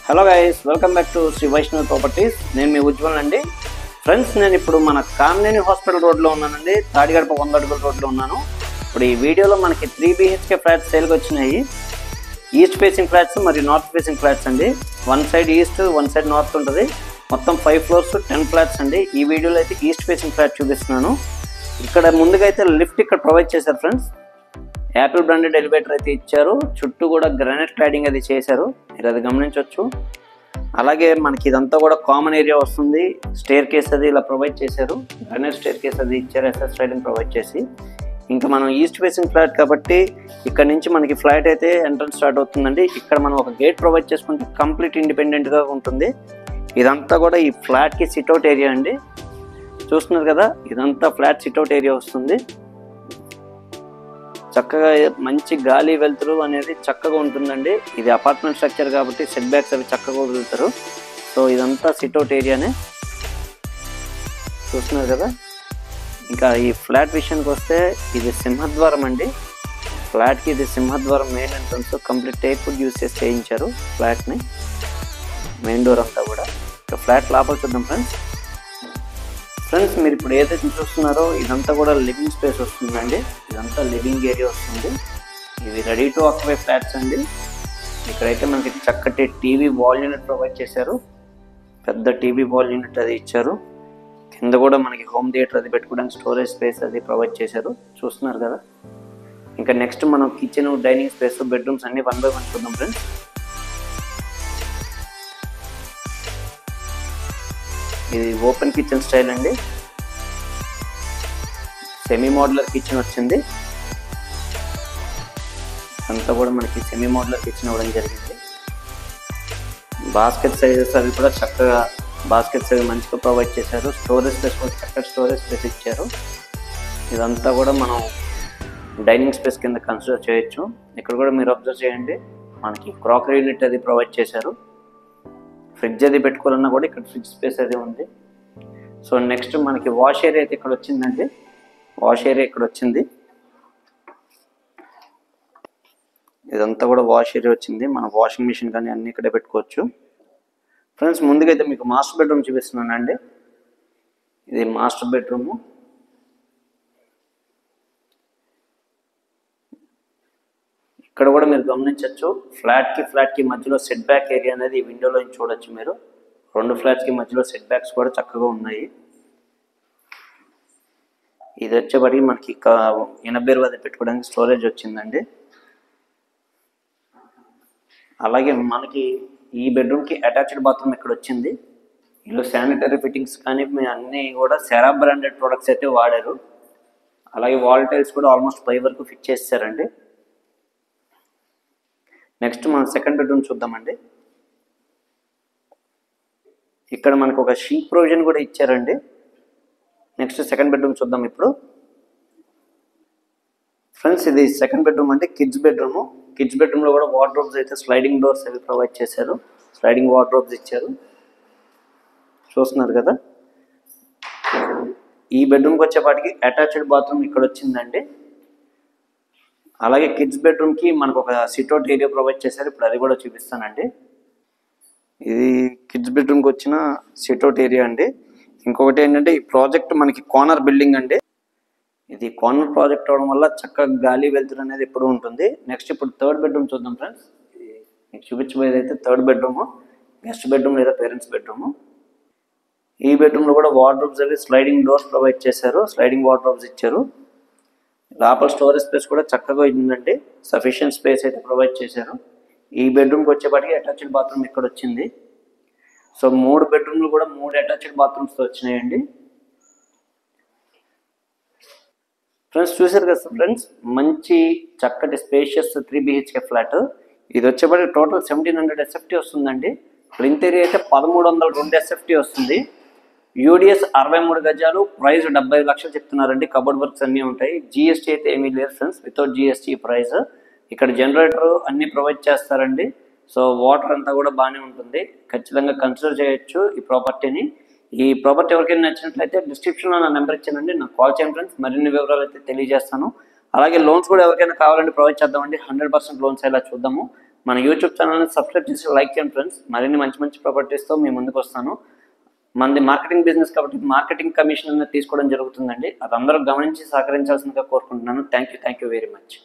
Hello guys, welcome back to Shri Vaishnav properties. నేను మీ ఉజ్వల్ అండి. ఫ్రెండ్స్, నేను ఇప్పుడు మన కామినేని హాస్పిటల్ రోడ్లో ఉన్నానండి. తాడిగడప 100 అడుగుల రోడ్లో ఉన్నాను. ఇప్పుడు ఈ వీడియోలో మనకి 3 BHK ఫ్లాట్స్ సేల్కి వచ్చినాయి. ఈస్ట్ ఫేసింగ్ ఫ్లాట్స్ మరియు నార్త్ ఫేసింగ్ ఫ్లాట్స్ అండి. One side east, one side north ఉంటుంది. మొత్తం 5 ఫ్లోర్స్ 10 ఫ్లాట్స్ అండి. ఈ వీడియోలో అయితే ఈస్ట్ ఫేసింగ్ ఫ్లాట్ చూపిస్తున్నాను. ఇక్కడ ముందుగా అయితే లిఫ్ట్ ఇక్కడ ప్రొవైడ్ చేశారు ఫ్రెండ్స్. యాపిల్ బ్రాండెడ్ ఎలివేటర్ అయితే ఇచ్చారు. చుట్టూ కూడా గ్రానైట్ క్లాడింగ్ అది చేశారు, మీరు అది గమనించవచ్చు. అలాగే మనకి ఇదంతా కూడా కామన్ ఏరియా వస్తుంది. స్టేర్ కేస్ అది ఇలా ప్రొవైడ్ చేశారు. గ్రానైట్ స్టేర్ కేస్ అది ఇచ్చారు, ఎస్ఎస్ రైడింగ్ ప్రొవైడ్ చేసి. ఇంకా మనం ఈస్ట్ ఫేసింగ్ ఫ్లాట్ కాబట్టి ఇక్కడ నుంచి మనకి ఫ్లాట్ అయితే ఎంట్రన్స్ స్టార్ట్ అవుతుందండి. ఇక్కడ మనం ఒక గేట్ ప్రొవైడ్ చేసుకుంటే కంప్లీట్ ఇండిపెండెంట్గా ఉంటుంది. ఇదంతా కూడా ఈ ఫ్లాట్కి సిట్అవుట్ ఏరియా అండి. చూస్తున్నారు కదా, ఇదంతా ఫ్లాట్ సిట్అవుట్ ఏరియా వస్తుంది. చక్కగా మంచి గాలి వెలుతురు అనేది చక్కగా ఉంటుందండి. ఇది అపార్ట్మెంట్ స్ట్రక్చర్ కాబట్టి సెట్ బ్యాక్స్ అవి చక్కగా వదులుతారు. సో ఇదంతా సిట్అవుట్ ఏరియానే చూస్తున్నారు కదా. ఇంకా ఈ ఫ్లాట్ విషయానికి వస్తే ఇది సింహద్వారం అండి. ఫ్లాట్కి ఇది సింహద్వారం main entrance. Complete teak wood use చేసి చేయించారు ఫ్లాట్ని, మెయిన్ డోర్ అంతా కూడా. ఇంకా ఫ్లాట్ లోపల చూద్దాం ఫ్రెండ్స్. మీరు ఇప్పుడు ఏదైతే చూస్తున్నారో ఇదంతా కూడా లివింగ్ స్పేస్ వస్తుందండి. ఇదంతా లివింగ్ ఏరియా వస్తుంది. ఇవి రెడీ టు ఆక్యుపై ఫ్లాట్స్ అండి. ఇక్కడైతే మనకి చక్కటి టీవీ వాల్ యూనిట్ ప్రొవైడ్ చేశారు. పెద్ద టీవీ వాల్ యూనిట్ అది ఇచ్చారు. కింద కూడా మనకి హోమ్ థియేటర్ అది పెట్టుకోవడానికి స్టోరేజ్ స్పేస్ అది ప్రొవైడ్ చేశారు. చూస్తున్నారు కదా. ఇంకా నెక్స్ట్ మనం కిచెన్, డైనింగ్ స్పేస్, బెడ్రూమ్స్ అన్ని 1 by 1 చూద్దాం ఫ్రెండ్స్. ఇది ఓపెన్ కిచెన్ స్టైల్ అండి. సెమీ మోడ్యులర్ కిచెన్ వచ్చింది. అంతా కూడా మనకి సెమీ మోడ్యులర్ కిచెన్ ఇవ్వడం జరిగింది. బాస్కెట్ సైజెస్ అవి కూడా చక్కగా బాస్కెట్స్ అవి మంచిగా ప్రొవైడ్ చేశారు. స్టోరేజ్ స్పేస్ కూడా చక్కటి స్టోరేజ్ స్పేస్ ఇచ్చారు. ఇదంతా కూడా మనం డైనింగ్ స్పేస్ కింద కన్సిడర్ చేయొచ్చు. ఇక్కడ కూడా మీరు అబ్జర్వ్ చేయండి, మనకి క్రాకరీ యూనిట్ అది ప్రొవైడ్ చేశారు. ఫ్రిడ్జ్ అది పెట్టుకోవాలన్నా కూడా ఇక్కడ ఫ్రిడ్జ్ స్పేస్ అది ఉంది. సో నెక్స్ట్ మనకి వాష్ ఏరియా అయితే ఇక్కడ వచ్చిందండి. వాష్ ఏరియా ఇక్కడ వచ్చింది. ఇదంతా కూడా వాష్ ఏరియా వచ్చింది. మన వాషింగ్ మిషన్ కానీ అన్ని ఇక్కడే పెట్టుకోవచ్చు ఫ్రెండ్స్. ముందుగా అయితే మీకు మాస్టర్ బెడ్రూమ్ చూపిస్తున్నానండి. ఇది మాస్టర్ బెడ్రూము. ఇక్కడ కూడా మీరు గమనించవచ్చు, ఫ్లాట్కి మధ్యలో సెట్ బ్యాక్ ఏరియా అనేది ఈ విండోలో చూడొచ్చు మీరు. 2 ఫ్లాట్స్కి మధ్యలో సెట్ బ్యాక్స్ కూడా చక్కగా ఉన్నాయి. ఇది వచ్చేప్పటికి మనకి ఎనబేరు అది పెట్టుకోవడానికి స్టోరేజ్ వచ్చిందండి. అలాగే మనకి ఈ బెడ్రూమ్కి అటాచ్డ్ బాత్రూమ్ ఇక్కడ వచ్చింది. ఇందులో శానిటరీ ఫిట్టింగ్స్ కానీ అన్నీ కూడా సెరా బ్రాండెడ్ ప్రొడక్ట్స్ అయితే వాడారు. అలాగే వాల్ టైల్స్ కూడా ఆల్మోస్ట్ 5 వరకు ఫిట్ చేస్తారండి. నెక్స్ట్ మనం సెకండ్ బెడ్రూమ్ చూద్దామండి. ఇక్కడ మనకు ఒక షీట్ ప్రొవిజన్ కూడా ఇచ్చారండి. నెక్స్ట్ సెకండ్ బెడ్రూమ్ చూద్దాం ఇప్పుడు ఫ్రెండ్స్. ఇది సెకండ్ బెడ్రూమ్ అంటే కిడ్స్ బెడ్రూమ్. కిడ్స్ బెడ్రూమ్లో కూడా వార్డ్రోబ్స్ అయితే స్లైడింగ్ డోర్స్ అవి ప్రొవైడ్ చేశారు. స్లైడింగ్ వార్డ్రోబ్స్ ఇచ్చారు. చూస్తున్నారు కదా. ఈ బెడ్రూమ్కి వచ్చేపాటికి అటాచ్డ్ బాత్రూమ్ ఇక్కడ వచ్చిందండి. అలాగే కిడ్స్ బెడ్రూమ్కి మనకు ఒక సిట్అవుట్ ఏరియా ప్రొవైడ్ చేశారు. ఇప్పుడు అది కూడా చూపిస్తానండి. ఇది కిడ్స్ బెడ్రూమ్కి వచ్చిన సిట్అవుట్ ఏరియా అండి. ఇంకొకటి ఏంటంటే ఈ ప్రాజెక్ట్ మనకి కార్నర్ బిల్డింగ్ అండి. ఇది కార్నర్ ప్రాజెక్ట్ అవడం వల్ల చక్కగా గాలి వెలుతురు అనేది ఎప్పుడు ఉంటుంది. నెక్స్ట్ ఇప్పుడు థర్డ్ బెడ్రూమ్ చూద్దాం ఫ్రెండ్స్. మీకు చూపించబోయేది అయితే థర్డ్ బెడ్రూమ్, గెస్ట్ బెడ్రూమ్ లేదా పేరెంట్స్ బెడ్రూమ్. ఈ బెడ్రూమ్లో కూడా వార్డ్రోబ్స్ అవి స్లైడింగ్ డోర్స్ ప్రొవైడ్ చేశారు. స్లైడింగ్ వార్డ్రోబ్స్ ఇచ్చారు. లోపల స్టోరేజ్ స్పేస్ కూడా చక్కగా ఉందండి. సఫిషియెంట్ స్పేస్ అయితే ప్రొవైడ్ చేశారు. ఈ బెడ్రూమ్కి వచ్చేపాటికి అటాచ్డ్ బాత్రూమ్ ఇక్కడ వచ్చింది. సో 3 బెడ్రూమ్లు కూడా 3 అటాచ్డ్ బాత్రూమ్స్తో వచ్చినాయండి ఫ్రెండ్స్. చూసారు కదా ఫ్రెండ్స్, మంచి చక్కటి స్పేషియస్ 3 BHK ఫ్లాట్. ఇది వచ్చేపాటికి టోటల్ 1700 SFT వస్తుందండి. ప్రింట్ ఏరియా అయితే 1302 SFT వస్తుంది. యూడిఎస్ 63 గజాలు. ప్రైస్ 75 లక్షలు చెప్తున్నారండి. కబోర్డ్ వర్క్స్ అన్నీ ఉంటాయి. జిఎస్టీ అయితే ఏమీ లేదు ఫ్రెండ్స్, వితౌట్ జిఎస్టీ ప్రైస్. ఇక్కడ జనరేటర్ అన్నీ ప్రొవైడ్ చేస్తారండి. సో వాటర్ అంతా కూడా బాగానే ఉంటుంది. ఖచ్చితంగా కన్సిడర్ చేయొచ్చు ఈ ప్రాపర్టీని. ఈ ప్రాపర్టీ ఎవరికైనా నచ్చినట్లయితే డిస్క్రిప్షన్లో నా నెంబర్ ఇచ్చానండి, నాకు కాల్ చేయండి ఫ్రెండ్స్. మరిన్ని వివరాలు అయితే తెలియజేస్తాను. అలాగే లోన్స్ కూడా ఎవరికైనా కావాలంటే ప్రొవైడ్ చేద్దామండి. 100% లోన్స్ ఎలా చూద్దాము. మన యూట్యూబ్ ఛానల్ని సబ్స్క్రైబ్ చేసి లైక్ చేయండి ఫ్రెండ్స్. మరిన్ని మంచి మంచి ప్రాపర్టీస్తో మీ ముందుకు వస్తాను. మనది మార్కెటింగ్ బిజినెస్ కాబట్టి మార్కెటింగ్ కమిషన్ అనేది తీసుకోవడం జరుగుతుందండి. అది అందరూ గమనించి సహకరించాల్సిందిగా కోరుకుంటున్నాను. Thank you very much.